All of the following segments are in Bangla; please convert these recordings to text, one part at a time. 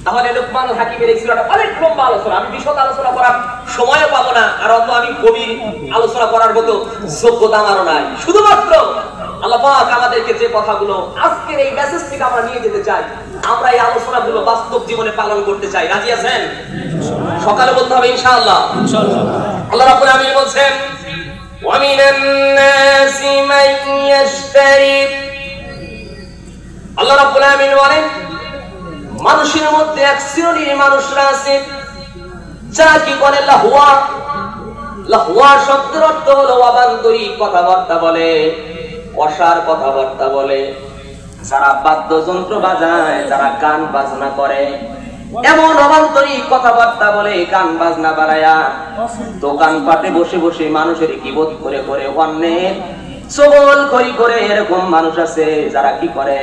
তাহলে লুকমানুল হাকিমের এই সূরাটা অনেক লম্বা আলোচনা, আমি বিশদ আলোচনা করার সময়ও পাবো না, আর অত আমি গভীর আলোচনা করার মতো যোগ্যতা আমারও নাই। শুধুমাত্র আল্লাহ পাক আমাদেরকে যে কথাগুলো আজকের এই মেসেজ থেকে আমরা নিয়ে যেতে চাই, আমরা এই আলোচনাগুলো বাস্তব জীবনে পালন করতে চাই। রাজি আছেন? সকালে বলতে হবে ইনশাআল্লাহ। ইনশাআল্লাহ। আল্লাহ রাব্বুল আলামিন বলেন, ওয়া মিনান নাসি মান ইয়াশতারি, আল্লাহ রাব্বুল আলামিন বলেন মানুষের মধ্যে এক শ্রেণীর মানুষরা আছে যারা কি করে লাহুয়া। লাহুয়া শব্দের অর্থ হলো অবান্তরিক কথাবার্তা বলে, অসার কথাবার্তা বলে, যারা বাদ্যযন্ত্র বাজায়, যারা গান বাজনা করে, এমন অবান্তরিক কথাবার্তা বলে, গান বাজনা বাড়ায়া দোকানপাটে বসে বসে মানুষের গীবত করে করে অন্যের চগলখড়ি করে, এরকম মানুষ আছে যারা কি করে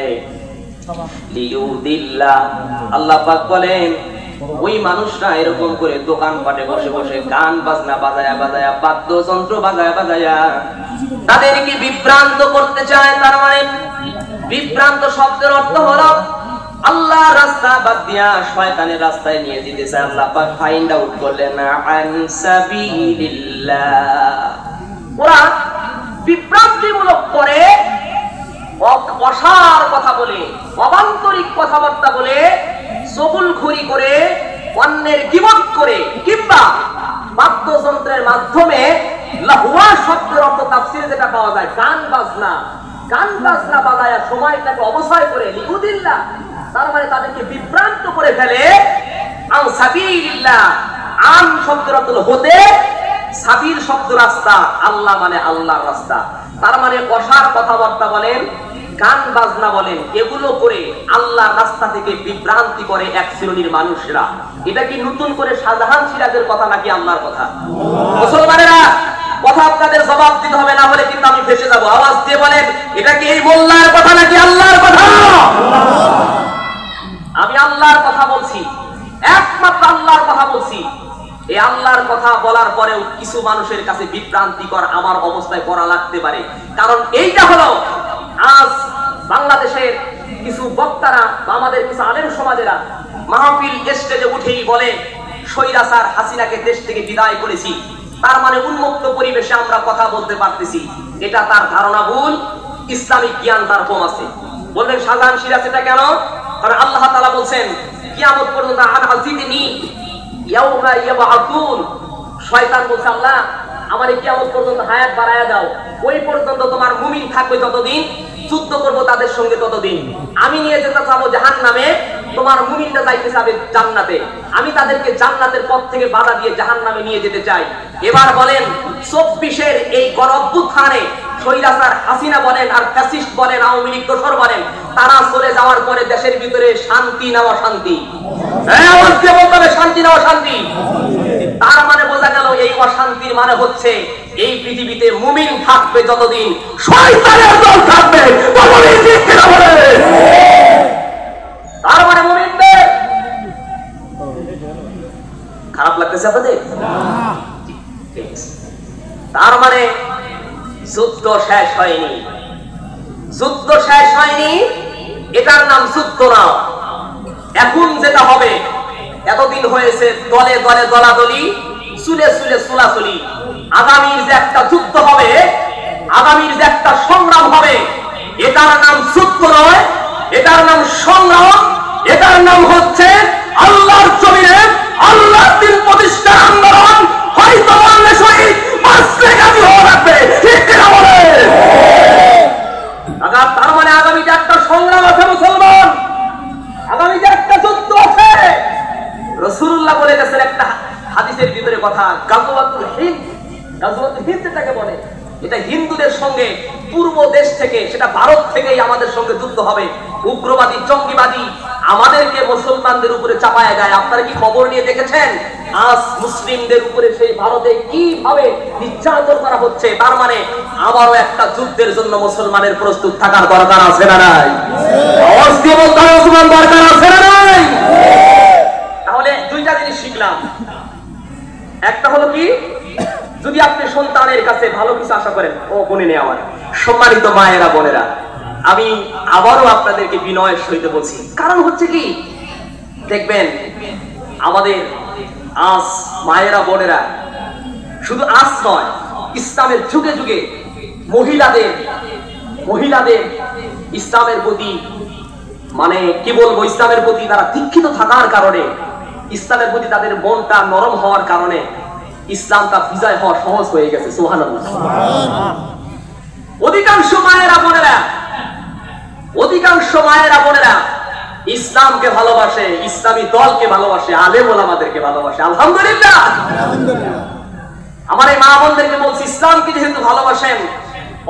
লিউদিল্লাহ। আল্লাহ পাক বলেন ওই মানুষরা এরকম করে দোকানপাটে বসে বসে গান বাজনা বাজায়া বাজায়া, বাদ্যযন্ত্র বাজায়া বাজায়া তাদেরকে বিভ্রান্ত করতে চায়। তার মানে বিভ্রান্ত শব্দের অর্থ হলো আল্লাহর রাস্তা বাদ দিয়া শয়তানের রাস্তায় নিয়ে যেতে চায়। আল্লাহ পাক ফাইন্ড আউট করলেন আন সাবিলিল্লাহ। ওরা বিভ্রান্তিমূলক করে, অসার কথা বলে, অবান্তরিক কথাবার্তা বলে, চগলখড়ি করে, অন্যের গীবত করে, কিংবা বাদ্যযন্ত্রের মাধ্যমে লাহুয়া শব্দের অর্থ তাফসিরে যেটা পাওয়া যায় গান বাজনা, গান বাজনা বাজায়া সময়টাকে অবসায় করে লিউদিল্লাহ, তার মানে তাদেরকে বিভ্রান্ত করে ফেলে। আন সাবিলিল্লাহ, আন শব্দের অর্থ হতে, সাবিল শব্দ রাস্তা, আল্লাহ মানে আল্লাহর রাস্তা। তার মানে অসার কথাবার্তা বলেন, গান বাজনা বলেন, এগুলো করে আল্লাহর রাস্তা থেকে বিভ্রান্তি করে এক শ্রেণীর মানুষরা। এটা কি নতুন করে শাহজাহান সিরাজের কথা নাকি আল্লাহর কথা? মুসলমানেরা কথা আপনাদের জবাব দিতে হবে, না হলে কিন্তু আমি ফেসে যাব। আওয়াজ দিয়ে বলেন এটা কি এই মোল্লার কথা নাকি আল্লাহর কথা? আমি আল্লাহর কথা বলছি, একমাত্র আল্লাহর কথা বলছি। এই আল্লাহর কথা বলার পরেও কিছু মানুষের কাছে বিভ্রান্তিকর আমার অবস্থায় করা লাগতে পারে, কারণ এইটা হলো আজ বাংলাদেশের কিছু বক্তারা বা আমাদের কিছু আলেম সমাজেরা মাহফিল স্টেজে উঠেই বলে স্বৈরাচার হাসিনাকে দেশ থেকে বিদায় করেছি, তার মানে উন্মুক্ত পরিবেশে আমরা কথা বলতে পারতেছি। এটা তার ধারণা ভুল, ইসলামিক জ্ঞান তার কম আছে। বলবেন শাহজাহান সিরাজ এটা কেন? কারণ আল্লাহ তাআলা বলছেন কিয়ামত পর্যন্ত আযিদনি ইয়াউমা ইয়াবআতুন। শয়তান বলছে আল্লাহ আমারে কিয়ামত পর্যন্ত হায়াত বাড়ায়া দাও, ওই পর্যন্ত তোমার মুমিন থাকবে যতদিন, যুদ্ধ করব তাদের সঙ্গে ততদিন। আমি নিয়ে যেতে চাবো জাহান্নামে, তোমার মুমিনরা যাইতে চাবে জান্নাতে, আমি তাদেরকে জান্নাতের পথ থেকে বাধা দিয়ে জাহান্নামে নিয়ে যেতে চাই। এবার বলেন 24-এর এই গণঅভ্যুত্থানে স্বৈরাচার হাসিনা বলেন আর ফ্যাসিস্ট বলেন, আওয়ামী লীগ দোসর বলেন, তারা চলে যাওয়ার পরে দেশের ভিতরে শান্তি না অশান্তি? শান্তি না অশান্তি? তার মানে বোঝা গেল এই অশান্তির মানে হচ্ছে এই পৃথিবীতে মুমিন থাকবে যতদিন, শয়তানের দল থাকবে ততদিন। তার মানে মুমিনদের খারাপ লাগতেছে আপনাদের? তার মানে যুদ্ধ শেষ হয়নি, যুদ্ধ শেষ হয়নি, এটার নাম যুদ্ধ না। এখন যেটা হবে, এতদিন হয়েছে দলে দলে দলাদলি, চুলে চুলে চুলাচুলি, আগামীর যে একটা যুদ্ধ হবে, আগামীর যে একটা সংগ্রাম হবে, এটার নাম যুদ্ধ নয়, এটার নাম সংগ্রাম, এটার নাম হচ্ছে আল্লাহর জমিনে আল্লাহর দ্বীন প্রতিষ্ঠার আন্দোলন। হয়তো বাংলা শহীদ বাঁচলে গাজী হওয়া লাগবে, ঠিক কিনা বলে? তার মানে আগামীতে একটা সংগ্রাম আছে মুসলমান, আগামীতে একটা যুদ্ধ আছে। রাসূলুল্লাহ বলে গেছেন একটা হাদিসের ভিতরে কথা, গাজওয়াতুল হিন্দ। গাজওয়াতুল হিন্দ যেটাকে বলে, এটা হিন্দুদের সঙ্গে পূর্ব দেশ থেকে, সেটা ভারত থেকেই আমাদের সঙ্গে যুদ্ধ হবে। উগ্রবাদী জঙ্গিবাদী আমাদেরকে মুসলমানদের উপরে চাপায়া দেয়। আপনারা কি খবর নিয়ে দেখেছেন আজ মুসলিমদের উপরে সেই ভারতে কিভাবে নির্যাতন করা হচ্ছে? তার মানে আবারও একটা যুদ্ধের জন্য মুসলমানের প্রস্তুত থাকার দরকার আছে না নাই? দরকার আছে না নাই? তাহলে দুইটা জিনিস শিখলাম। একটা হলো কি, যদি আপনি সন্তানের কাছে ভালো কিছু আশা করেন, ও বোনেরা আমার সম্মানিত মায়েরা বোনেরা, আমি আবারও আপনাদেরকে বিনয়ের সহিত বলছি, কারণ হচ্ছে কি দেখবেন আমাদের আজ মায়েরা বোনেরা, শুধু আজ নয়, ইসলামের যুগে যুগে মহিলাদের ইসলামের প্রতি মানে কি বলবো, ইসলামের প্রতি তারা দীক্ষিত থাকার কারণে, ইসলামের প্রতি তাদের মনটা নরম হওয়ার কারণে ইসলামটা বিজয় হওয়া সহজ হয়ে গেছে। সুবহানাল্লাহ। অধিকাংশ মায়েরা বোনেরা ইসলামকে ভালোবাসে, ইসলামী দলকে ভালোবাসে, আলেম ওলামাদেরকে ভালোবাসে। আলহামদুলিল্লাহ। আমার এই মা বোনদেরকে বলছি, ইসলামকে যেহেতু ভালোবাসেন,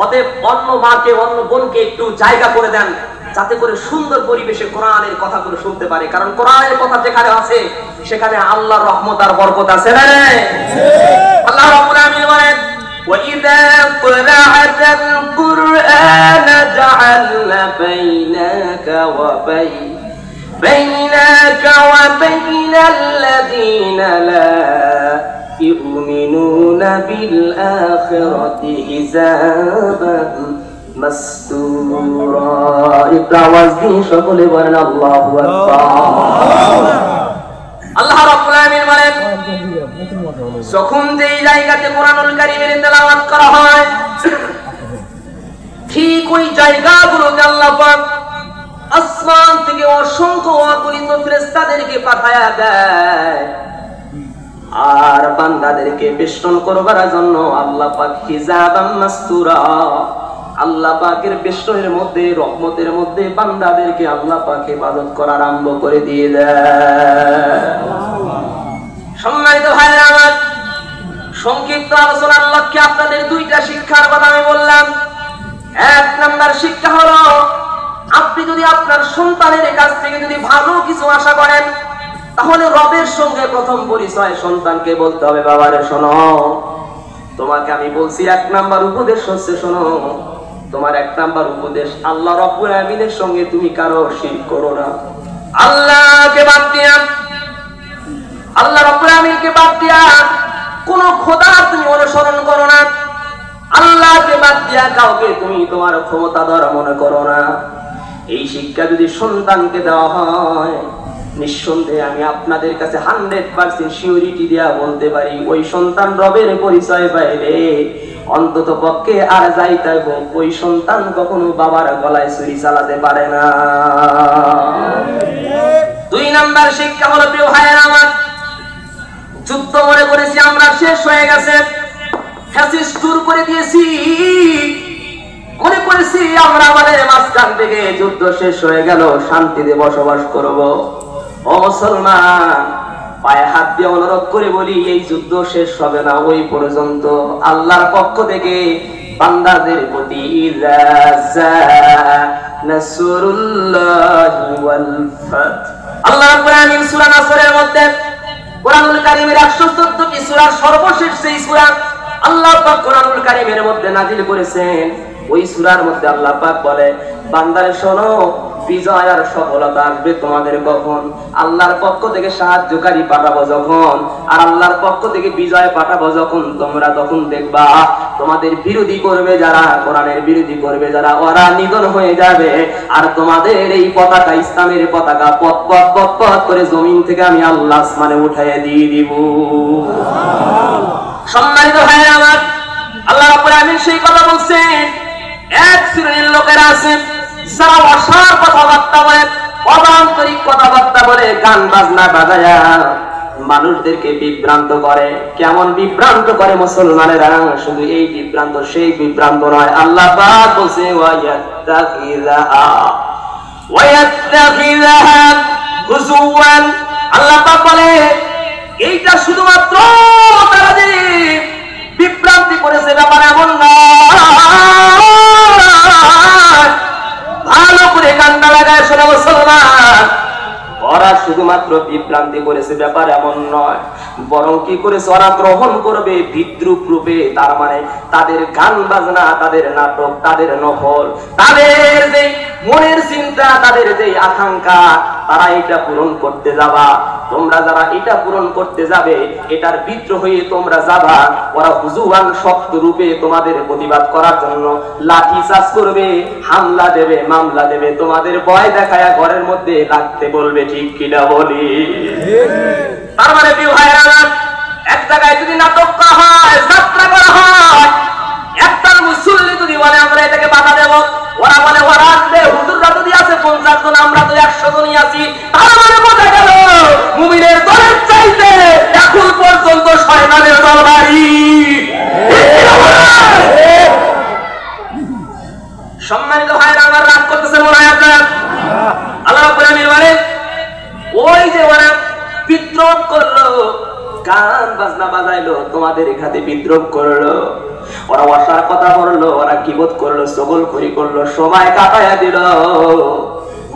অতএব অন্য মাকে অন্য বোনকে একটু জায়গা করে দেন, যাতে করে সুন্দর পরিবেশে কোরআনের কথাগুলো শুনতে পারে। কারণ কোরআনের কথা যেখানে আছে সেখানে আল্লাহর রহমত আর বরকত আছে না? আল্লাহ রাব্বুল আলামিন বলেন, وَإِذَا قَرَأْتَ الْقُرْآنَ جَعَلْنَا بَيْنَكَ وَبَيْنَ الَّذِينَ لَا يُؤْمِنُونَ بِالْآخِرَةِ حِجَابًا মাসতুরা। একটু আওয়াজ দিয়ে সকলে বলেন আল্লাহু আকবার। আল্লাহ রাব্বুল আলামিন বলেন, যখন যেই জায়গাতে কোরআনুল কারীমের তেলাওয়াত করা হয়, ঠিক ওই জায়গাগুলোতে আল্লাহ পাক আসমান থেকে অসংখ্য অগণিত ফেরেশতাদেরকে পাঠায়া দেয়, আর বান্দাদেরকে বেষ্টন করবার জন্য আল্লাহ পাক হিজাবাম মাসতুরা, আল্লাহ পাকের বেষ্টনের মধ্যে, রহমতের মধ্যে বান্দাদেরকে আল্লাহ পাক ইবাদত করা আরম্ভ করে দিয়ে দেয়। সম্মানিত ভাইরা আমার, সংক্ষিপ্ত আলোচনার লক্ষ্যে আপনাদের দুইটা শিক্ষার কথা আমি বললাম। এক নাম্বার শিক্ষা হলো, আপনি যদি আপনার সন্তানের কাছ থেকে যদি ভালো কিছু আশা করেন, তাহলে রবের সঙ্গে প্রথম পরিচয় সন্তানকে বলতে হবে, বাবারে শোনো, তোমাকে আমি বলছি এক নাম্বার উপদেশ হচ্ছে, শোনো, তোমার এক নাম্বার উপদেশ, আল্লাহ রাব্বুল আলামিনের সঙ্গে তুমি কারো শিরক করো না। আল্লাহকে বাদ দিয়া, আল্লাহ রাব্বুল আলামিনকে বাদ দিয়া কোন খোদা তুমি অনুসরণ করো না। আল্লাহকে বাদ দিয়া কাউকে তুমি তোমার ক্ষমতাধর মনে করো না। এই শিক্ষা যদি সন্তানকে দেওয়া হয়, নিঃসন্দেহে আমি আপনাদের কাছে 100% সিউরিটি দিয়া বলতে পারি, ওই সন্তান রবের পরিচয় পাইলে অন্তত পক্ষে আর যাইতে হোক, ওই সন্তান কখনো বাবার গলায় ছুরি চালাতে পারে না। দুই নাম্বার শিক্ষা হলো, প্রিয় ভাইয়েরা আমার, যুদ্ধ মনে করেছি আমরা শেষ হয়ে গেছে, ফ্যাসিস্ট দূর করে দিয়েছি, মনে করেছি আমরা আমাদের মাঝখান থেকে যুদ্ধ শেষ হয়ে গেল, শান্তিতে বসবাস করব। ও মুসলমান, পায়ে হাত দিয়ে অনুরোধ করে বলি, এই যুদ্ধ শেষ হবে না ওই পর্যন্ত আল্লাহর পক্ষ থেকে বান্দাদের প্রতি আল্লাহ রাব্বুল আলামিন সূরা নাসরের মধ্যে, কোরআনুল কারীমের 114টি সূরার সর্বশেষ সেই সূরা আল্লাহ পাক কোরআনুল কারীমের মধ্যে নাযিল করেছেন। ওই সূরার মধ্যে আল্লাহ পাক বলে, বান্দারে শোনো, বিজয় আর সফলতা আসবে তোমাদের কখন? আল্লাহর পক্ষ থেকে সাহায্যকারী পাঠাবো যখন, আর আল্লাহর পক্ষ থেকে বিজয় পাঠাবো যখন, তোমরা তখন দেখবা তোমাদের বিরোধী করবে যারা, কোরআনের বিরোধী করবে যারা, ওরা নিধন হয়ে যাবে, আর তোমাদের এই পতাকা, ইসলামের পতাকা পথ পথ পথ পথ করে জমিন থেকে আমি আল্লাহ আসমানে উঠাইয়া দিয়ে দিব। সম্মানিত ভাইরা আমার, আল্লাহ রাব্বুল আলামিন সেই কথা বলছেন। এক শ্রেণীর লোকেরা আছে যারা অসার কথাবার্তা বলে, অবান্তরিক কথাবার্তা বলে, গান বাজনা বাজায়া মানুষদেরকে বিভ্রান্ত করে। কেমন বিভ্রান্ত করে মুসলমানেরা? শুধু এই বিভ্রান্ত, সেই বিভ্রান্ত নয়। আল্লাহ পাক বলছে, ওয়ায়াত্তাখিযাহা হুজুওয়ান, আল্লাহ পাক বলে এইটা শুধুমাত্র তারা যে বিভ্রান্তি করেছে ব্যাপার এমন না। ভালো করে কান্না লাগায় শোনা মুসলমান, ওরা শুধুমাত্র বিভ্রান্তি করেছে ব্যাপার এমন নয়, বরং কি করেছে, ওরা গ্রহণ করবে বিদ্রুপ রূপে। তার মানে তাদের গান বাজনা, তাদের নাটক, তাদের নকল, তাদের যে মনের চিন্তা, তাদের যে আকাঙ্ক্ষা, তারা এটা পূরণ করতে যাবা, তোমরা যারা এটা পূরণ করতে যাবে, এটার বিদ্রোহ হয়ে তোমরা যাবা, ওরা হুজুরান শক্ত রূপে তোমাদের প্রতিবাদ করার জন্য লাঠি চার্জ করবে, হামলা দেবে, মামলা দেবে, তোমাদের ভয় দেখায়া ঘরের মধ্যে রাখতে বলবে। ঠিক কিনা বলি? তার মানে প্রিয় ভাইরা, এক জায়গায় যদি নাটক করা হয়, যাত্রা করা হয়, একটার মুসল্লি যদি বলে আমরা এটাকে বাধা দেব, ওরা বলে ওরা আসবে, হুজুররা যদি আছে 50 জন, আমরা তো 100 জনই আছি, তার মানে বোঝা গেল মুমিনের দলের চাইতে এখন পর্যন্ত শয়তানের দল ভারী। সম্মানিত ভাইরা আমার, রাগ করতেছেন মনে হয় আপনার? আল্লাহ রাব্বুল আলামিন বলেন, ওই যে ওরা বিদ্রোহ করলো, গান বাজনা বাজাইলো, তোমাদের এখানে বিদ্রোহ করলো, ওরা অসার কথা বললো, ওরা গীবত করলো, চগলখড়ি করলো, সময় কাটাইয়া দিল,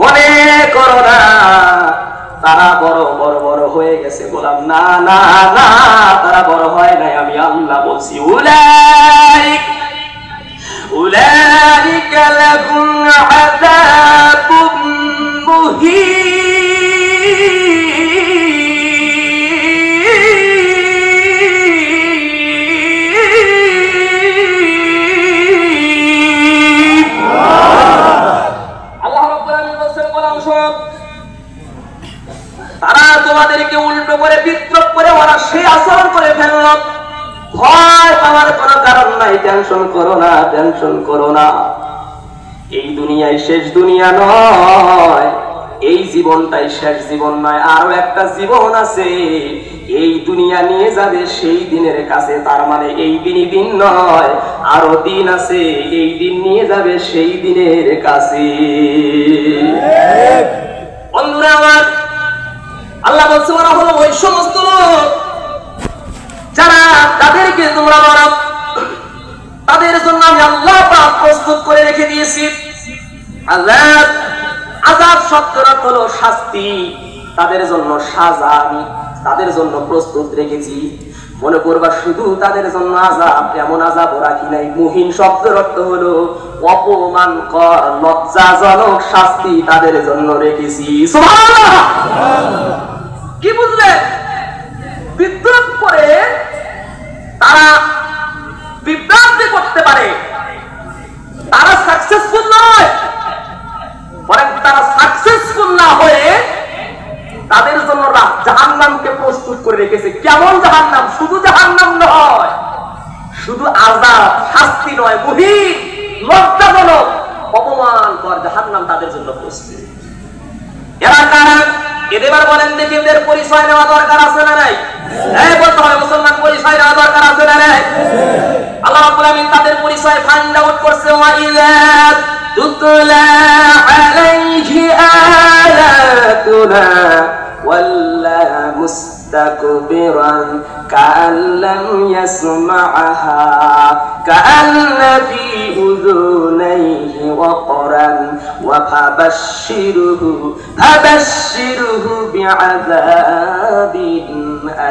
মনে করো না তারা বড় বড় বড় হয়ে গেছে। বললাম না না না, তারা বড় হয় নাই, আমি আল্লাহ বলছি। উলাইকা লাহুম আযাবুম মুহিন। তারা তোমাদেরকে উল্টো করে বিদ্রোহ করে ওরা সেই আচরণ করে ফেলল। ভয় পাওয়ার কোনো কারণ নাই, টেনশন করো না, টেনশন করো না। এই দুনিয়ায় শেষ দুনিয়া নয়, এই জীবনটাই শেষ জীবন নয়, আরো একটা জীবন আছে। এই দুনিয়া নিয়ে যাবে সেই দিনের কাছে, তার মানে এই দিনই দিন নয়, আরো দিন আছে, এই দিন নিয়ে যাবে সেই দিনের কাছে। বন্ধুরা আমার, আল্লাহ বলছে ওরা হলো ওই সমস্ত লোক যারা, তাদেরকে তোমরা মারো, তাদের জন্য আমি আল্লাহ পাক প্রস্তুত করে রেখে দিয়েছি আযাব। আযাব শব্দের অর্থ হলো শাস্তি, তাদের জন্য সাজা আমি তাদের জন্য প্রস্তুত রেখেছি। মনে করবা শুধু তাদের জন্য আযাব, এমন আযাব রাখি নাই। মুহিন শব্দের অর্থ হলো অপমানকর, লজ্জাজনক শাস্তি তাদের জন্য রেখেছি। সুবহানাল্লাহ! কি বুঝলে? বিদ্রোহ করে তারা বিভ্রান্তি করতে পারে, তারা সাকসেসফুল নয়, বরং তারা সাকসেসফুল না হয়ে তাদের জন্য জাহান্নামকে প্রস্তুত করে রেখেছে। কেমন জাহান্নাম? শুধু জাহান্নাম নয়, শুধু আযাব, শাস্তি নয়, মুহিন, লজ্জাজনক, অপমানকর জাহান্নাম তাদের জন্য প্রস্তুত। এরা কারা? এবার বলেন দেখি, এদের পরিচয় নেওয়া দরকার আছে না নাই? এই বলতে হবে, মুসলমান পরিচয় নেওয়া দরকার আছে না নাই? আল্লাহ রাব্বুল আলামিন তাদের পরিচয় ফাইন্ড আউট করছে। ওয়াইযা তুতলা আলাইহি আয়াতুনা ওয়াল্লা মুস্তাকবিরান কাআন লাম ইয়াসমা'হা কাআন্না ফি উযুনাইহি ওয়াকরান ওয়া ফাবাশশিরহু বিআযাবিন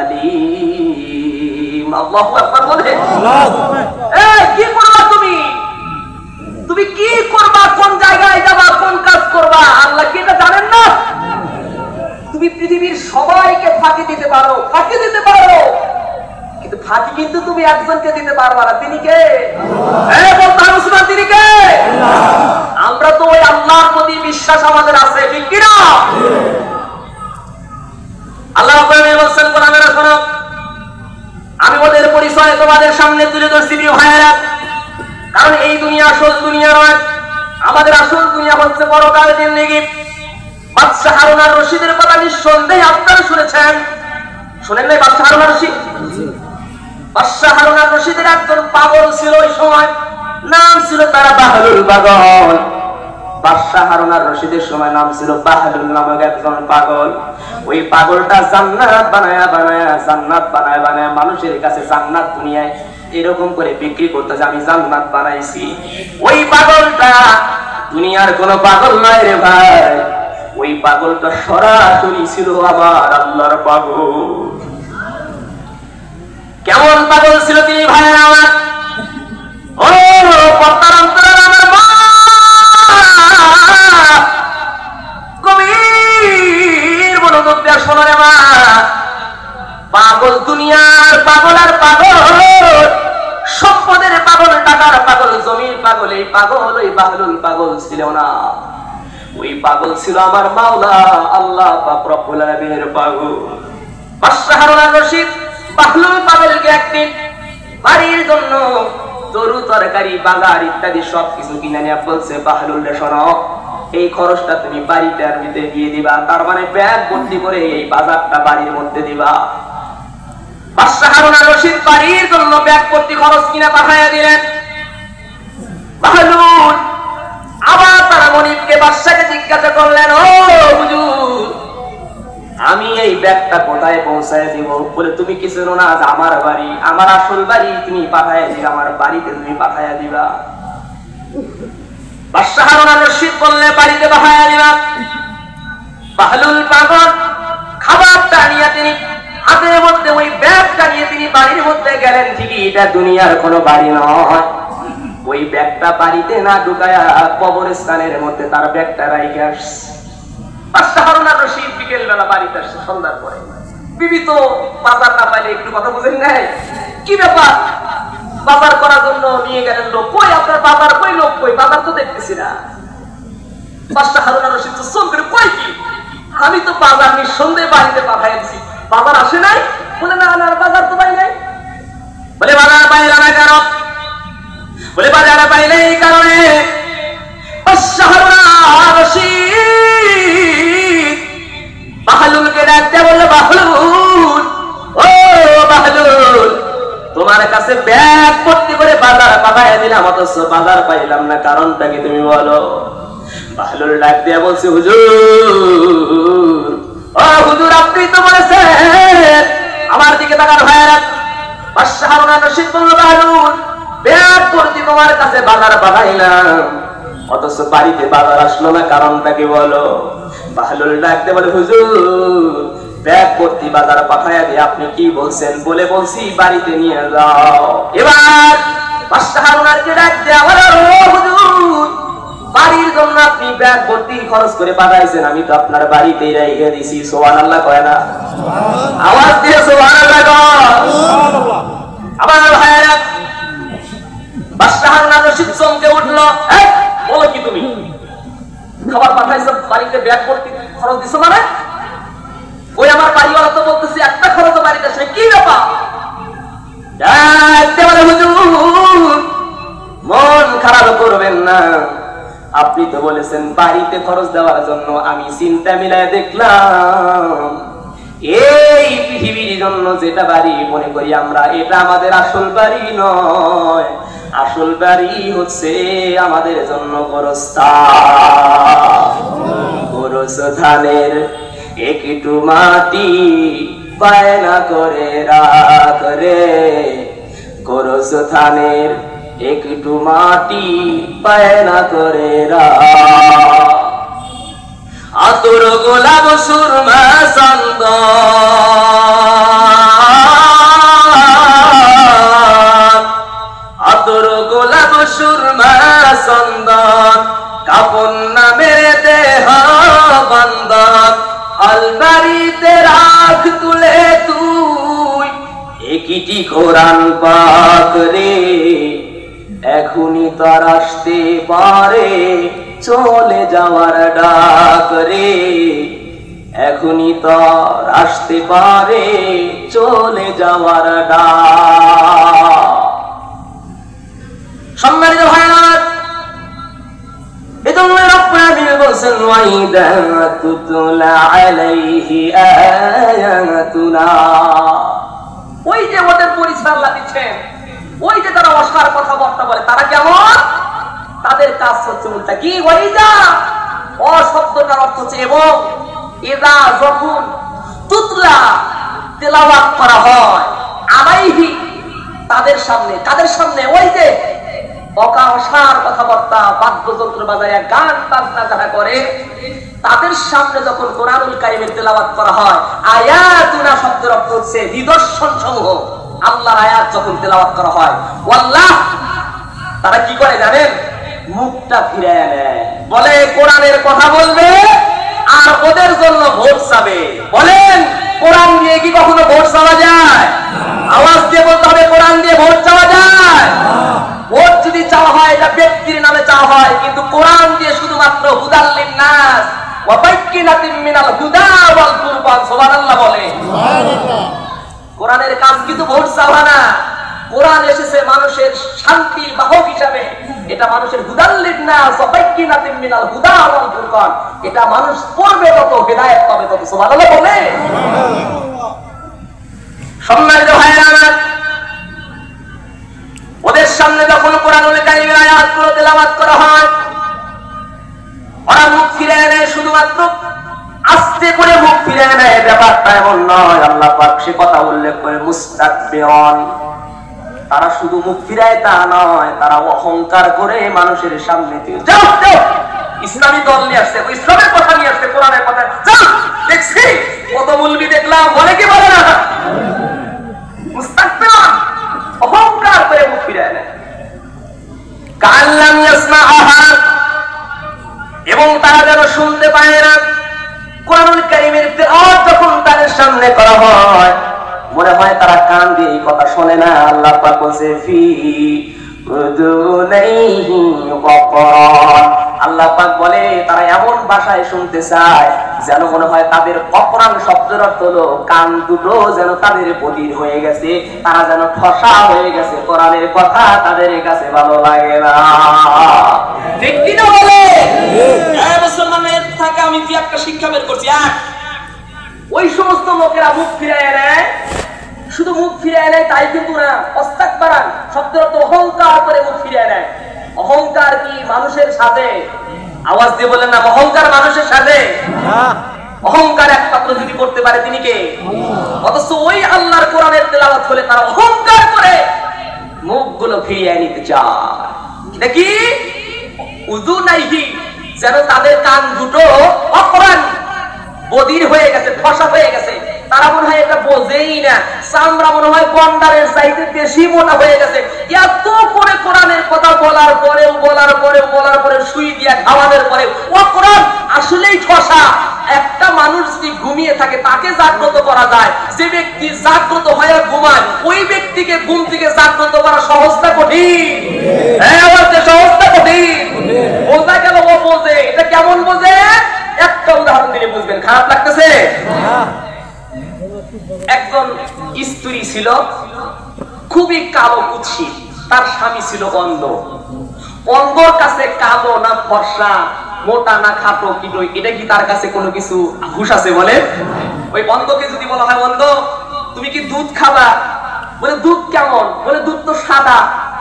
আলীম। আল্লাহু আকবার বলে। এই কি করবা তুমি? তুমি কি করবা? কোন জায়গায় যাবা? কোন কাজ করবা? আল্লাহ কি এটা জানেন না? তুমি পৃথিবীর সবাইকে ফাঁকি দিতে পারো, ফাঁকি দিতে পারো, কিন্তু ফাঁকি কিন্তু তুমি একজনকে দিতে পারবা না। তিনি কে? এই বলতে হবে মুসলমান, তিনি কে? আমরা তো ওই আল্লাহর প্রতি বিশ্বাস আমাদের আছে, ঠিক কি না? আল্লাহ রাব্বুল আলামিন বলেন কোরআনে, শোনো, আমি ওদের পরিচয় তোমাদের সামনে তুলে ধরছি প্রিয় ভাইয়েরা, কারণ এই দুনিয়া আসল দুনিয়া নয়। আমাদের আসল দুনিয়া হচ্ছে পরকালের জিন্দেগি। বাদশাহ হারুন আর রশিদের কথা নিঃসন্দেহে আপনারা শুনেছেন, শুনেন নাই? বাদশাহ হারুন আর রশিদ, বাদশাহ হারুন আর রশিদের একজন পাগল ছিল ওই সময়, নাম ছিল তারা বাহলুল পাগল। বাদশাহ হারুন আর রশিদের সময় নাম ছিল বাহলুল নামক একজন পাগল। ওই পাগলটা জান্নাত বানায়া বানায়া জান্নাত বানায় বানায় মানুষের কাছে জান্নাত দুনিয়ায় এরকম করে বিক্রি করতে, যে আমি জান্নাত বানাইছি। ওই পাগলটা দুনিয়ার কোন পাগল নয় রে ভাই, ওই পাগলটা সরাসরি ছিল আবার আল্লাহর পাগল। কেমন পাগল ছিল তিনি ভাইয়েরা আমার? ও পদ্মার অন্তরের আমার মা, গভীর মনোযোগ দিকটা শোনো রে মা, পাগল দুনিয়ার পাগল আর পাগল, সম্পদের পাগল, টাকার পাগল, জমির পাগল, এই পাগল ওই বাহলুল পাগল ছিল না। ওই পাগল ছিল আমার মাওলা আল্লাহ পাক রব্বুল আলামিনের পাগল। বাদশা হারুন আর রশিদ বাহলুল পাগলকে একদিন বাড়ির জন্য তরু তরকারি বাজার ইত্যাদি সবকিছু কিনে নিয়ে বলছে, বাহলুল রে শোনো, এই খরচটা তুমি বাড়িতে আর দিতে দিয়ে দিবা, তার মানে ব্যাগ ভর্তি করে এই বাজারটা বাড়ির মধ্যে দিবা। বাদশা হারুন আর রশিদ বাড়ির জন্য ব্যাগ ভর্তি খরচ কিনে পাঠাইয়া দিলেন। বাহলুল আবার তারা মনিবকে বাদশাকে জিজ্ঞাসা করলেন, ও হুজুর, আমি এই ব্যাগটা কোথায় পৌঁছায় দিব? বলে, তুমি কিছু না, আমার বাড়ি, আমার আসল বাড়ি তুমি পাঠাইয়া দিবা, আমার বাড়িতে তুমি পাঠাইয়া দিবা। বাদশা হারুন আর রশিদ বললে, বাড়িতে পাঠাইয়া দিবা। বাহলুল পাগল খাবারটা নিয়ে তিনি হাতের মধ্যে ওই ব্যাগটা নিয়ে তিনি বাড়ির মধ্যে গেলেন। ঠিকই, এটা দুনিয়ার কোনো বাড়ি নয়। ওই ব্যাগটা বাড়িতে না ঢুকায়া কবরস্থানের মধ্যে তার ব্যাগটা রাইখে আসছে। বাদশা হারুন আর রশিদ বিকেল বেলা বাড়িতে আসছে সন্ধ্যার পরে। বিবি তো বাজার না পাইলে একটু কথা বুঝেন নাই, কি ব্যাপার, বাজার করার জন্য নিয়ে গেলেন লোক, কই আপনার বাজার, কই লোক কই, বাজার তো দেখতেছি না। বাদশা হারুন আর রশিদ চোখ করে, কই কি, আমি তো বাজার নিঃসন্দেহে বাড়িতে পাঠাই দিছি, বাজার আসে নাই? বলে, না না, বাজার তো পাই নাই। বলে, বাজার পাইলা না কেন? বলে, বাজারে পাইলে এই কারণে বাদশা হারুন আর রশিদ বাহলুলকে ডাকতে বলল, বাহলুল, ও বাহলুল, তোমার কাছে ব্যাগ ভর্তি করে বাজার পাঠাইয়া দিলাম, অথচ বাজার পাইলাম না, কারণটা কি তুমি বলো? বাহলুল ডাক দিয়া বলছে, হুজুর, ও হুজুর, আপনি তো বলেছেন, আমার দিকে তাকার ভাইয়েরা। বাদশা হারুন আর রশিদ বলল, বাহলুল, ব্যাগ ভর্তি তোমার কাছে বাজার পাঠাইলাম, অথচ বাড়িতে বাজার আসলো না, কারণটা কি বলো? বাহলুল ডাকতে বলে, হুজুর, ব্যাগ ভর্তি বাজার পাঠাইয়া দিয়ে আপনি কি বলছেন? বলে, বলছি বাড়িতে নিয়ে যাও। এবার বাদশা হারুন আর কে ডাক দেয়া বলে, ও হুজুর, বাড়ির জন্য আপনি ব্যাগ ভর্তি খরচ করে পাঠাইছেন, আমি তো আপনার বাড়িতেই রেখে দিছি। সুবহানাল্লাহ কয় না? আওয়াজ দিয়ে সুবহানাল্লাহ কয়। আমার ভাইয়েরা, বাদশা হারুন আর রশিদ চমকে উঠলো, বলো কি তুমি, খাবার পাঠাইছো, বাড়িতে ব্যাগ ভর্তি খরচ দিছো মানে? ওই আমার বাড়িওয়ালা তো বলতেছি একটা খরচ বাড়িতে আসে, কি ব্যাপার? মন খারাপ করবেন না, আপনি তো বলেছেন বাড়িতে খরচ দেওয়ার জন্য, আমি চিন্তা মিলায় দেখলাম এই পৃথিবীর জন্য যেটা বাড়ি মনে করি আমরা, এটা আমাদের আসল বাড়ি নয়, আসল বাড়ি হচ্ছে আমাদের জন্য গোরস্থানের একটু মাটি বায়না করে রাখ রে, গোরস্থানের একটু মাটি বায়না করে রাখ, আতর গোলাপ সুরমা চন্দন, আতর গোলাপ সুরমা চন্দন, কাপন নামের দেহ বন্ধন, আলমারিতে রাখ তুলে তুই একটি কোরআন পাক রে, এখনই তার আসতে পারে চলে যাওয়ার ডাক রে, এখনই তার আসতে পারে চলে যাওয়ার ডাক। সম্মানিত ভাইরা, এজন্য রব্বুল আলামিন বলেন, ওয়াইদা তুতলা আলাইহি আয়াতুনা, ওই যে ওদের পরিচয় আল্লাহ দিচ্ছেন, ওই যে তারা অসার কথাবার্তা বলে, তারা কেমন? তাদের কাজ হচ্ছে উল্টা। কি ওয়াইদা? অশব্দটার অর্থ হচ্ছে এবং, ইদা যখন তুতলা তেলাওয়াত করা হয়, আলাইহি তাদের সামনে, কাদের সামনে? ওই যে অসার কথাবার্তা, বাদ্যযন্ত্র বাজায় গান বাজনা যারা করে, তাদের সামনে যখন কোরআনুল কারীমের তেলাওয়াত করা হয়, আয়াতুনা শব্দের অর্থ হচ্ছে নিদর্শন সমূহ, আল্লাহর আয়াত যখন তেলাওয়াত করা হয়, ওয়াল্লাহ, তারা কি করে জানেন? মুখটা ফিরায় নেয়, বলে কোরআনের কথা বলবে আর ওদের জন্য ভোট চাবে। বলেন কোরআন দিয়ে কি কখনো ভোট চাওয়া যায়? আওয়াজ দিয়ে বলতে হবে, কোরআন দিয়ে ভোট চাওয়া যায়? ভোট যদি চাওয়া হয় এটা ব্যক্তির নামে চাওয়া হয়, কিন্তু কোরআন দিয়ে শুধুমাত্র হুদাল লিন্নাস ওয়া বাইয়িনাতিন মিনাল হুদা ওয়াল ফুরকান। সুবহানাল্লাহ বলে। কোরআনের কাজ কিন্তু ভোট চাওয়া না। কোরআন এসেছে মানুষের শান্তির বাহক হিসাবে। এটা মানুষের হুদাল লিন্নাস ওয়া বাইয়িনাতিন মিনাল হুদা ওয়াল ফুরকান। এটা মানুষ পড়বে তত হেদায়েত পাবে তত। সুবহানাল্লাহ বলে। সম্মানিত ভাইরা আমার, ওদের সামনে যখন কোরআনুল কারীমের আয়াতগুলো তেলাওয়াত করা হয়, ওরা মুখ ফিরিয়ে নেয়, শুধুমাত্র আস্তে করে মুখ ফিরিয়ে নেয়। ব্যাপারটা এমন নয়। আল্লাহ পাক সে কথা উল্লেখ করে মুস্তাকবিরুন, তারা শুধু মুখ ফিরায় তা নয়, তারা অহংকার করে মানুষের সামনে যাও যাও ইসলামী দল নিয়ে আসছে, ইসলামের কথা নিয়ে আসছে, কোরআনের কথা যাও দেখছি কত মুলবি দেখলাম, বলে কি বলে না? মুস্তাকবিরুন, অহংকার করে মুখ ফিরায় নেয়। কাল্লাম ইয়াসমাআহা, এবং তারা যেন শুনতে পায় না। কোরআনুল কারীমের তেলাওয়াত যখন তাদের সামনে করা হয়, মনে হয় তারা কান দিয়ে এই কথা শোনে না। আল্লাহ পাক বলেছে ফি উযুনাইহি ওয়াকরান, আল্লাহ পাক বলে তারা এমন ভাষায় শুনতে চায় যেন মনে হয় তাদের অকরান শব্দের অর্থ হলো কান দুটো যেন তাদের বধির হয়ে গেছে, তারা যেন ঠসা হয়ে গেছে, কোরআনের কথা তাদের কাছে ভালো লাগে না। ঠিক কি না বলে? মুসলমানের থেকে আমি কি একটা শিক্ষা বের করছি। ওই সমস্ত লোকেরা মুখ ফিরায় নেয়, শুধু মুখ ফিরায় নেয় তাই কিন্তু না, ইস্তাকবারান শব্দের অর্থ অহংকার করে মুখ ফিরায় নেয়। অহংকার কি মানুষের সাথে? আওয়াজ দিয়ে বলেন না, অহংকার মানুষের সাথে? অহংকার একমাত্র যদি করতে পারে তিনি কে? অথচ ওই আল্লাহর কোরআনের তেলাওয়াত হলে তারা অহংকার করে মুখগুলো ফিরিয়ে নিতে চায়। দেখি উযুনাইহি, যেন তাদের কান দুটো অকরান বধির হয়ে গেছে, ঠসা হয়ে গেছে, তারা মনে হয় এটা বোঝেই না। চামড়া মনে হয় গন্ডারের চাইতে বেশি মোটা হয়ে গেছে। এত করে কোরআনের কথা বলার পরে সুই দিয়া খাওয়ানোর পরে ও কোরআন আসলেই ঠসা। একটা মানুষ যদি ঘুমিয়ে থাকে তাকে জাগ্রত করা যায়, যে ব্যক্তি জাগ্রত হয়ে ঘুমায় ওই ব্যক্তিকে ঘুম থেকে জাগ্রত করা সহজটা কঠিন। হ্যাঁ, সহজটা কঠিন। বোঝা গেল ও বোঝে। এটা কেমন বোঝে? একটা উদাহরণ দিলে বুঝবেন। খারাপ লাগতেছে? একজন স্ত্রী ছিল খুবই কালো কুৎসিত, তার স্বামী ছিল অন্ধ। অন্ধর কাছে কালো না ফর্সা, মোটা না খাটো, কিন্তু এটা কি তার কাছে কোনো কিছু হুশ আছে? বলে ওই অন্ধকে যদি বলা হয় অন্ধ তুমি কি দুধ খাবা? বলে দুধ কেমন? বলে দুধ তো সাদা।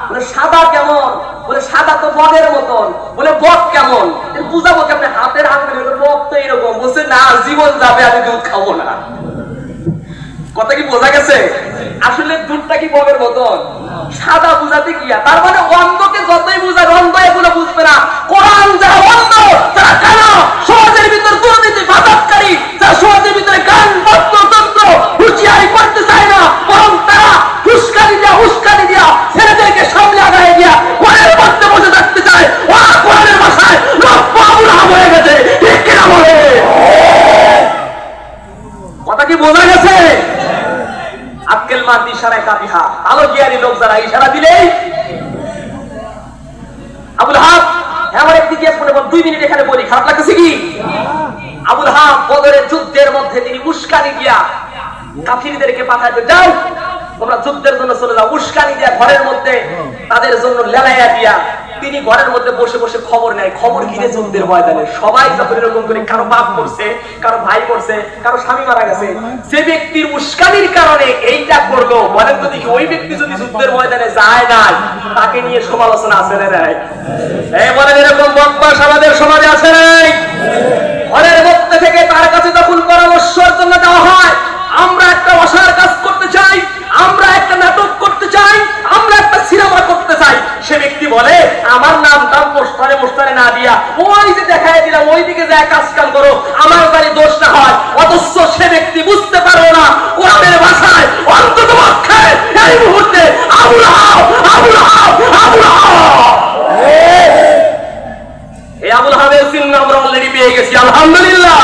বলে সাদা কেমন? বলে সাদা তো বদের মতন। বলে বদ কেমন? বুঝাবো কেমন? হাতের আঙুলে বদ তো এরকম। বলছে না, জীবন যাবে, আমি দুধ খাবো না। কথা কি বোঝা গেছে? আসলে দুধটা কি বগের মতন? সাদা বুঝাতে গিয়া তার মানে অন্ধকে যতই বুঝায় অন্ধ এগুলো বুঝবে না। কোরআন যারা অন্ধ, যারা কানা, সমাজের ভিতর দুর্নীতি ফাসাদকারী, যারা সমাজের ভিতরে গান তন্ত্র হুঁশিয়ারি করতে চায় না, বরং তারা উস্কানি দিয়া ছেলেদেরকে সামনে আগায় দিয়া ঘরের মধ্যে বসে থাকতে চায়। ওরা কোরআনের ভাষায় লোক বাবুরা হয়ে গেছে। ঠিক কিনা বলে? কথা কি বোঝা গেছে? আক্কেল মার ইশারায় কাবিহা, আলো জ্ঞানী লোক যারা ইশারা দিলেই আবুল হাব আমার একটি কেস মনে বল 2 মিনিট এখানে বলি, খারাপ লাগতেছে কি? আবুল হাব বদরের যুদ্ধের মধ্যে তিনি উস্কানি দিয়া কাফিরদেরকে পাঠাইতে, যাও তোমরা যুদ্ধের জন্য চলে যাও। উস্কানি দিয়া ঘরের মধ্যে তাদের জন্য লেলাইয়া দিয়া তিনি ঘরের মধ্যে বসে বসে খবর নেয়। খবর কিনে যুদ্ধের ময়দানে সবাই যখন এরকম করে কারো বাপ করছে, কারো ভাই করছে, কারো স্বামী মারা গেছে, যে ব্যক্তির উস্কানির কারণে এইটা করলো, বলেন তো দেখি ওই ব্যক্তি যদি যুদ্ধের ময়দানে যায় না, তাকে নিয়ে সমালোচনা আছে না নাই? এই বলেন এরকম বদমাশ আমাদের সমাজে আছে নাই? ঘরের মধ্যে থেকে তার কাছে যখন পরামর্শের জন্য দেওয়া হয়, আমরা একটা অসার কাজ করতে চাই, আমরা একটা নাটক করতে চাই, আমরা একটা সিনেমা করতে চাই, সে ব্যক্তি বলে আমার নামটা মোস্তারে না দিয়া ওই যে দেখায় দিলাম ওই দিকে যায় কাজ কাম করো, আমার বাড়ি দোষ না হয়। অথচ সে ব্যক্তি বুঝতে পারলো না কোরআনের ভাষায় অন্তত পক্ষে এই মুহূর্তে আবুল হাব এই আবুল হাবের চিহ্ন আমরা অলরেডি পেয়ে গেছি, আলহামদুলিল্লাহ।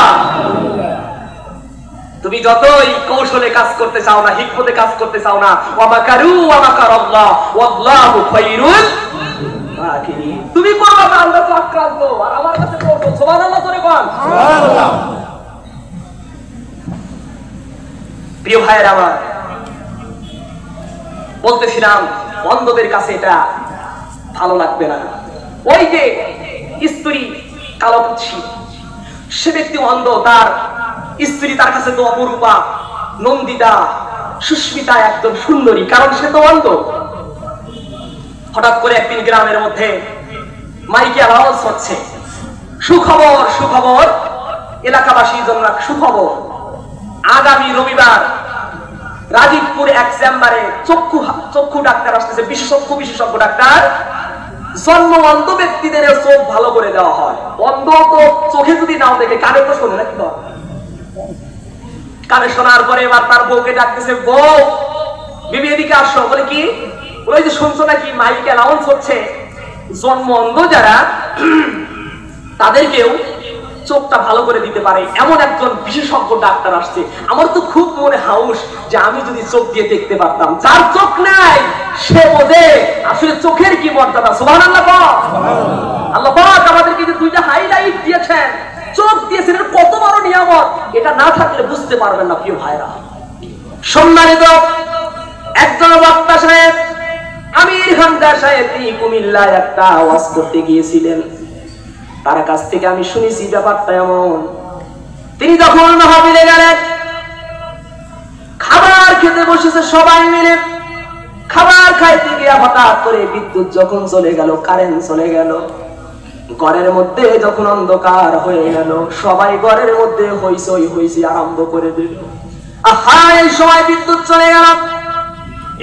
যতই কৌশলে কাজ করতে চাও না, হিকমতে কাজ করতে চাও না, ওয়া মাকারু ওয়া মাকারাল্লাহ ওয়াল্লাহু খায়রুল মাকিরিন, তুমি করবা না, আল্লাহ তো আক্রান্ত, আর আমার কাছে কৌশল। সুবহানাল্লাহ, তোরে কোন সুবহানাল্লাহ। প্রিয় ভাইয়েরা আমার, বলতেছিলাম অন্ধদের কাছে এটা ভালো লাগবে না। ওই যে স্ত্রী কালো কুৎসি, সে ব্যক্তি অন্ধ, তার স্ত্রী তার কাছে তো অপরূপা, নন্দিতা, সুস্মিতা, একদম সুন্দরী, কারণ সে তো অন্ধ। হঠাৎ করে একদিন গ্রামের মধ্যে মাইকে আওয়াজ হচ্ছে, সুখবর সুখবর, এলাকাবাসীর জন্য সুখবর, আগামী রবিবার রাজীবপুর এক চেম্বারে চক্ষু ডাক্তার আসতেছে, বিশেষজ্ঞ ডাক্তার। জন্ম অন্ধ ব্যক্তিদের চোখ ভালো করে দেওয়া হয়। অন্ধ তো চোখে যদি নাও দেখে, কানে তো শোনে নাকি, কানে শোনার পরে এবার তার বউকে ডাকতেছে, বউ বিবি এদিকে আসো। বলে কি? ওই যে শুনছো নাকি মাইকে অ্যানাউন্স হচ্ছে, জন্ম অন্ধ যারা তাদেরকেও চোখটা ভালো করে দিতে পারে, এমন একজন বিশেষজ্ঞ ডাক্তার আসছে। আমার তো খুব মনে হাউস যে আমি যদি চোখ দিয়ে দেখতে পারতাম। যার চোখ নাই সে বোঝে আসলে চোখের কি মর্যাদা। সুবহানাল্লাহ। আল্লাহ পাক আমাদেরকে যে দুইটা হাইলাইট দিয়েছেন, চোখ দিয়েছেন, কত বড় নিয়ামত, এটা না থাকলে বুঝতে পারবেন না প্রিয় ভাইরা। সম্মানিত একজন বক্তা সাহেব, আমির হামজা সাহেব, তিনি কুমিল্লায় একটা ওয়াজ করতে গিয়েছিলেন। তার কাছ থেকে আমি শুনেছি ব্যাপারটা এমন, তিনি যখন মাহফিলে গেলেন, খাবার খেতে বসেছে সবাই মিলে, খাবার খাইতে গিয়ে হঠাৎ করে বিদ্যুৎ যখন চলে গেল, কারেন্ট চলে গেল, ঘরের মধ্যে যখন অন্ধকার হয়ে গেল, সবাই ঘরের মধ্যে হইচই আরম্ভ করে দিল। আহা, এই সময় বিদ্যুৎ চলে গেল,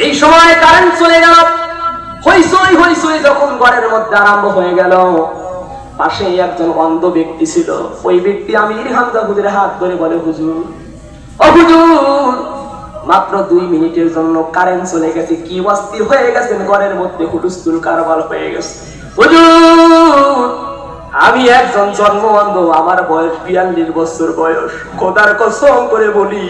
এই সময় কারেন্ট চলে গেল, হইচই যখন ঘরের মধ্যে আরম্ভ হয়ে গেল, পাশে একজন অন্ধ ব্যক্তি ছিল। ওই ব্যক্তি আমির হামজা হুজুরের হাত ধরে বলে, হুজুর, ও হুজুর, মাত্র 2 মিনিটের জন্য কারেন্ট চলে গেছে, কি অস্থির হয়ে গেছেন, ঘরের মধ্যে হুলস্থুল কারবার হয়ে গেছে। হুজুর, আমি একজন জন্ম অন্ধ, আমার বয়স 42 বছর বয়স। খোদার কসম করে বলি,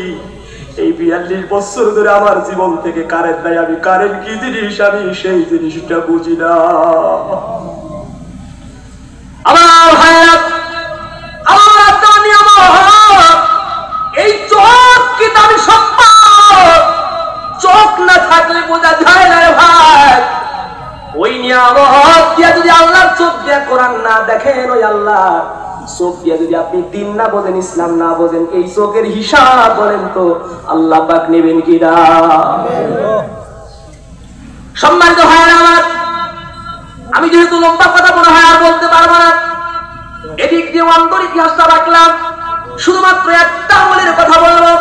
এই 42 বছর ধরে আমার জীবন থেকে কারেন্ট নাই। আমি কারেন্ট কি জিনিস, আমি সেই জিনিসটা বুঝি না। আমার ভাইরা, আমার এই চোখ কি দামি সম্পদ? চোখ না থাকলে বোঝা যায় না ভাই। ওই নিয়ামত দিয়ে যদি আল্লাহর চোখ দিয়ে কোরআন না দেখেন, ওই আল্লাহ চোখ দিয়ে যদি আপনি দিন না বোঝেন, ইসলাম না বোঝেন, এই চোখের হিসাব বলেন তো আল্লাহ পাক নেবেন কিনা? সম্মানিত ভাইরা আমার, আমি যেহেতু লম্বা কথা মনে হয় আর বলতে পারবো না, এদিক দিয়ে অন্তর ইতিহাসটা রাখলাম, শুধুমাত্র একটা আমলের কথা বলবো।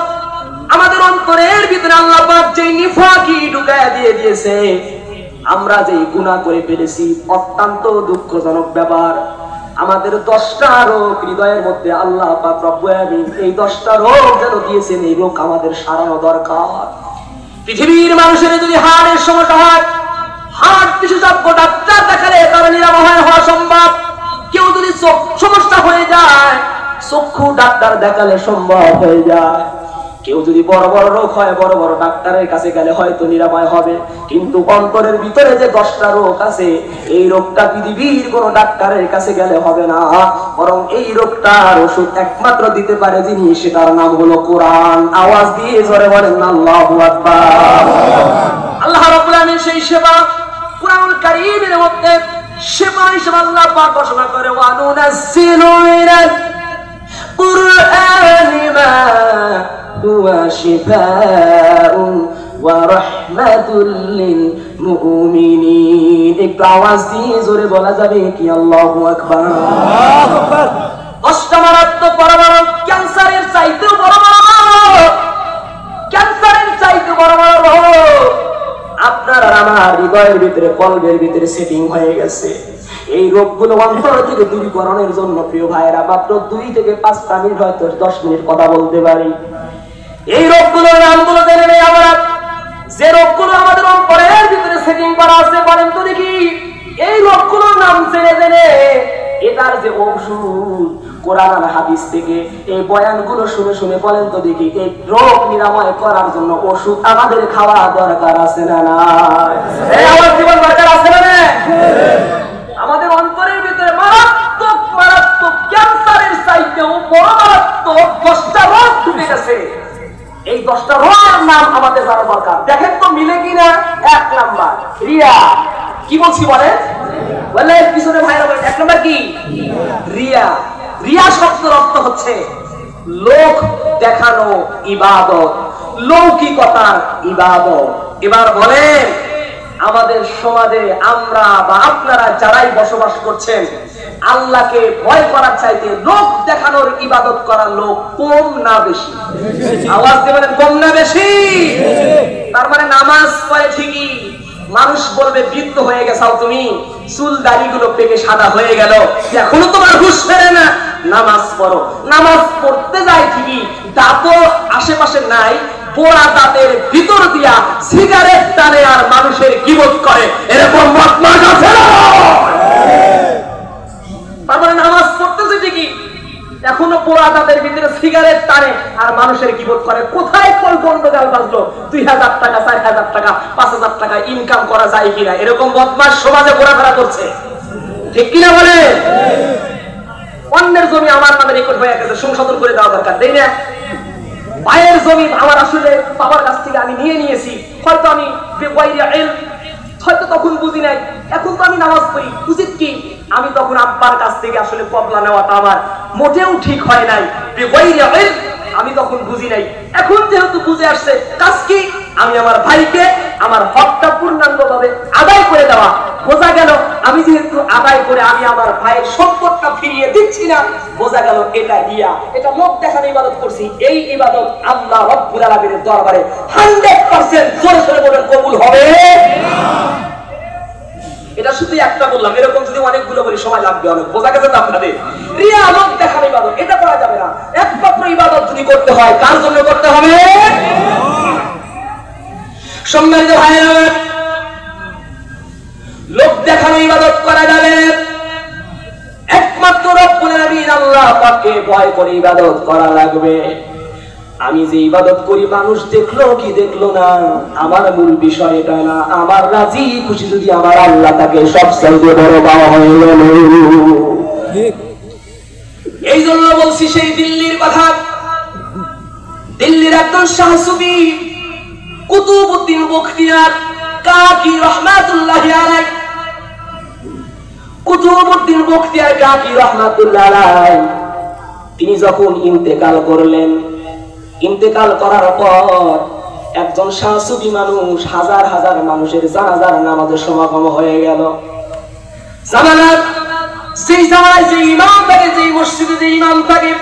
আমাদের অন্তরের ভিতরে আল্লাহ পাক যে নিফাকি ঢুকায়া দিয়ে দিয়েছে, আমরা যে গুনাহ করে ফেলেছি, অত্যন্ত দুঃখজনক ব্যাপার। আমাদের 10টা রোগ হৃদয়ের মধ্যে আল্লাহ পাক রব্বুল আলামিন এই 10টা রোগ যেন দিয়েছেন, এই রোগ আমাদের সারানো দরকার। পৃথিবীর মানুষের যদি হার্টের সমস্যা হয়, হার্ট বিশেষজ্ঞ ডাক্তার দেখালে তার নিরাময় হওয়া সম্ভব। কেউ যদি চোখ সমস্যা হয়ে যায়, চক্ষু ডাক্তার দেখালে সম্ভব হয়ে যায়। কেউ যদি বড় বড় রোগ হয়, বড় বড় ডাক্তারের কাছে গেলে হয়তো নিরাময় হবে। কিন্তু অন্তরের ভিতরে যে 10টা রোগ আছে, এই রোগটা পৃথিবীর কোন ডাক্তারের কাছে গেলে হবে না, বরং এই রোগটার ওষুধ একমাত্র দিতে পারে যিনি, সেটার নাম হলো কোরআন। আওয়াজ দিয়ে জোরে বলেন আল্লাহু আকবার। আল্লাহ রাব্বুল আলামিন সেই সেবা কুরআনুল কারীমের মধ্যে সেবা হিসেবে আল্লাহ পাক ঘোষণা করে, ওয়া নুনাজ্জিলু মিনাল কুরআনি মা হুয়া শিফাউন ওয়া রাহমাতুল লিল মুমিনিন। একটু আওয়াজ দিয়ে জোরে বলা যাবে কি আল্লাহু আকবার? আল্লাহু আকবার। 10টা মারাত্মক বড় বড় ক্যান্সারের চাইতেও বড় বড়, ক্যান্সারের চাইতে বড় বড় রোগ আপনার আর আমার হৃদয়ের ভিতরে, কলবের ভিতরে সেটিং হয়ে গেছে। এই রোগগুলো অন্তর থেকে দূরীকরণের জন্য প্রিয় ভাইয়েরা মাত্র 2 থেকে 5 মিনিট, হয়তো 10 মিনিট কথা বলতে পারি। এই রোগগুলোর নামগুলো জেনে নেই আমরা। যে রোগগুলো আমাদের অন্তরের ভিতরে সেটিং করা আছে, বলেন তো দেখি এই রোগগুলোর নাম জেনে জেনে এটার যে ঔষধ, কোরআন আর হাদিস থেকে এই বয়ানগুলো শুনে শুনে বলেন তো দেখি, এই রোগ নিরাময় করার জন্য ওষুধ আমাদের খাওয়া দরকার আছে না নাই? এই আমার জীবন দরকার আছে না? আমাদের অন্তরের ভিতরে মারাত্মক মারাত্মক ক্যান্সারের চাইতেও বড় মারাত্মক 10টা রোগ ঢুকে গেছে। এই 10টা রোগের নাম আমাদের জানা দরকার। দেখেন তো মিলে কিনা। 1 নাম্বার রিয়া। কি বলছি বলেন? বলে পিছনে ভাইরা বলেন 1 নাম্বার কি? রিয়া। রিয়া শব্দের অর্থ হচ্ছে লোক দেখানো ইবাদত, লৌকিকতার ইবাদত। এবার বলেন আমাদের সমাজে আমরা বা আপনারা যারাই বসবাস করছেন, আল্লাহকে ভয় করার চাইতে লোক দেখানোর ইবাদত করার লোক কম না বেশি? আওয়াজ দিয়ে বলেন কম না বেশি? তার মানে নামাজ পড়ে ঠিকই, মানুষ বলবে বৃদ্ধ হয়ে গেছাও তুমি, চুল দাড়িগুলো পেকে সাদা হয়ে গেল, এখনো তোমার হুঁশ ফেরে না, নামাজ পড়ো। নামাজ পড়তে যায় ঠিকই, দাঁতও আশেপাশে নাই, পোড়া দাঁতের ভিতর দিয়া সিগারেট টানে আর মানুষের গীবত করে, এরকম বদমাশ আছে না? তার মানে নামাজ পড়তেছে ঠিকই, এখনো পোড়া দাঁতের ভিতরে সিগারেট টানে আর মানুষের গীবত করে। কোথায় কোন গন্ডগোল বাজলো? 2000 টাকা, 4000 টাকা, 5000 টাকা ইনকাম করা যায় কিনা, এরকম বদমাশ সমাজে ঘোরাফেরা করছে, ঠিক কিনা বলে? অন্যের জমি আমার নামে রেকর্ড হয়ে গেছে, সংশোধন করে দেওয়া দরকার, তাই না? ভাইয়ের জমি আমার আসলে বাবার কাছ থেকে আমি নিয়ে নিয়েছি, হয়তো আমি হয়তো তখন বুঝি নাই, এখন তো আমি নামাজ পড়ি, উচিত কি? আমি তখন আব্বার কাছ থেকে আসলে কবলা নেওয়াটা আমার মোটেও ঠিক হয় নাই, আমি তখন বুঝি নাই। এখন যেহেতু বুঝে আসছে, কাজ কি? আমি আমার ভাইকে আমার হকটা পূর্ণাঙ্গভাবে আদায় করে দেওয়া। বোঝা গেল আমি যেহেতু আদায় করে আমি আমার ভাইয়ের সম্পদটা ফিরিয়ে দিচ্ছি না, বোঝা গেল এটা রিয়া, এটা লোক দেখানো ইবাদত করছি। এই ইবাদত আল্লাহ রব্বুল আলামিনের দরবারে 100% জোরে জোরে বলেন কবুল হবে না। এটা শুধু একটা বললাম, এরকম যদি অনেকগুলো বলি সময় লাগবে অনেক। বোঝা গেছে তো আপনাদের? রিয়া লোক দেখানো ইবাদত, এটা করা যাবে না। একমাত্র ইবাদত যদি করতে হয়, কার জন্য করতে হবে? সম্মানিত ভাইরা, লোক দেখানো ইবাদত করা যাবে একমাত্র রব্বুল আলামিন আল্লাহ পাককে ভয় করে ইবাদত করা লাগবে। আমি যে ইবাদত করি মানুষ দেখলো কি দেখলো না, আমার মূল বিষয় এটা না। আমার রাজি খুশি যদি আমার আল্লাহ তাকে সবচাইতে বড় পাওয়া হয়ে গেল। এই জন্য বলছি সেই দিল্লির কথা। দিল্লির একজন শাহ সুফি কুতুবউদ্দিন বখতিয়ার কাকি রহমাতুল্লাহি আলাইহি, কুতুবউদ্দিন বখতিয়ার কাকি রহমাতুল্লাহি আলাইহি তিনি যখন ইন্তেকাল করলেন, ইন্তেকাল করার পর একজন শাহ সুফি মানুষ হাজার হাজার মানুষের জানাজার নামাজের সমাগম হয়ে গেল। জানাজার সেই জায়গায় যে ইমাম থাকে, যে মসজিদে যে ইমাম থাকে,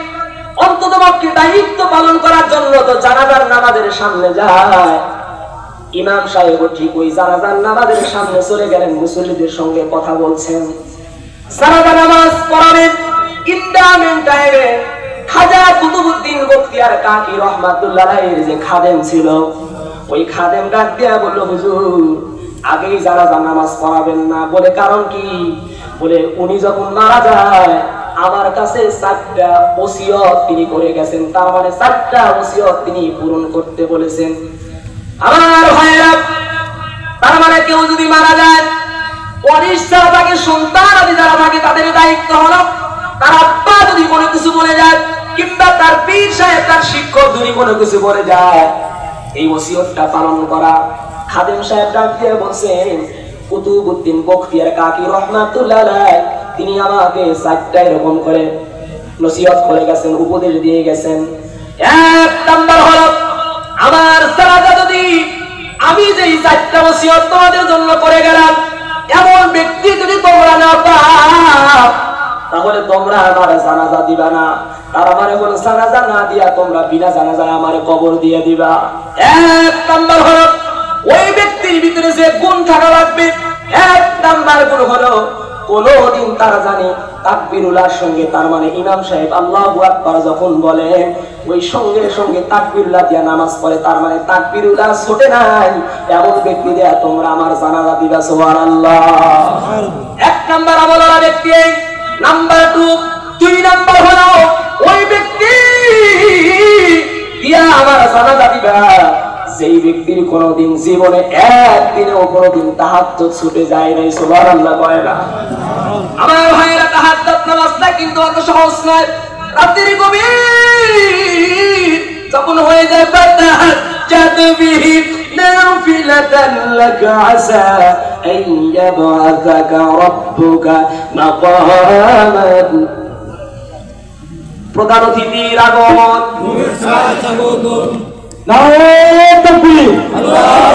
অন্ততপক্ষে দায়িত্ব পালন করার জন্য তো জানাজার নামাজের সামনে যায়। ইমাম সাহেব ঠিক ওই জানাজার নামাজের সামনে চলে গেলেন, মুসল্লিদের সঙ্গে কথা বলছেন। জানাজা নামাজ পড়াবেন ইন্ডামেন্ট টাইমে খাজা কুতুবউদ্দিন বখতিয়ার কাকি রহমাতুল্লাহ আলাইহির যে খাদেম ছিল, ওই খাদেম ডাক দিয়া বলল, হুজুর আগেই জানাজা নামাজ পড়াবেন না। বলে কারণ কি? বলে উনি যখন মারা যায় আমার কাছে 4টা ওসিয়ত তিনি করে গেছেন, তার মানে 4টা ওসিয়ত তিনি পূরণ করতে বলেছেন। আমার ভাইরা, তার মানে কেউ যদি মারা যায়, ওয়ারিশ যারা থাকে, সন্তান আদি যারা থাকে, তাদের দায়িত্ব হলো তার আব্বা যদি কোনো কিছু বলে যায়, কিংবা তার পীর সাহেব তার শিক্ষক যদি কোনো কিছু বলে যায়, এই ওসিয়তটা পালন করা। খাদেম সাহেব ডাক দিয়ে বলছেন, কুতুবউদ্দিন বখতিয়ার কাকি রহমাতুল্লাহ আলাইহি তিনি আমাকে 4টা এরকম করে নসিহত করে গেছেন, উপদেশ দিয়ে গেছেন। 1 নাম্বার হলো, আমার জানাজা যদি আমি যেই 4টা ওসিয়ত তোমাদের জন্য করে গেলাম, এমন ব্যক্তি যদি তোমরা না পাও, তাহলে তোমরা আমার জানাজা দিবা না। তার মানে হলো জানাজা না দিয়া তোমরা বিনা জানাজায় আমার কবর দিয়ে দিবা। 1 নাম্বার হলো, ওই ব্যক্তির ভিতরে যে গুণ থাকা লাগবে, 1 নাম্বার গুণ হলো কোনদিন তারা জানে তাকবীরুল্লাহর সঙ্গে, তার মানে ইমাম সাহেব আল্লাহু আকবার যখন বলে ওই সঙ্গে সঙ্গে তাকবীরুল্লাহ দিয়া নামাজ পড়ে, তার মানে তাকবীরুল্লাহ ছোটে নাই, এমন ব্যক্তি দিয়া তোমরা আমার জানাজা দিবা। সুবহানাল্লাহ। 1 নাম্বার আমল ব্যক্তি। নাম্বার 2, 2 নাম্বার হলো ওই ব্যক্তি ইয়া আমার জানাজা দিবা যেই ব্যক্তির কোনদিন জীবনে একদিনেও কোনদিন তাহাজ্জুদ ছুটে যায় নাই। সুবহানাল্লাহ কয় না? আমার ভাইরা তাহাজ্জুদ নামাজটা কিন্তু অত সহজ নয়। রাতের গভীর যখন হয়ে যায় ফাতাহাজ্জাদ বিহি নাফিলাতান লাকা আসা আন ইয়াবআসাকা রাব্বুকা মাকামান। প্রধান অতিথির আগমন, নারে তাকবীর, আল্লাহু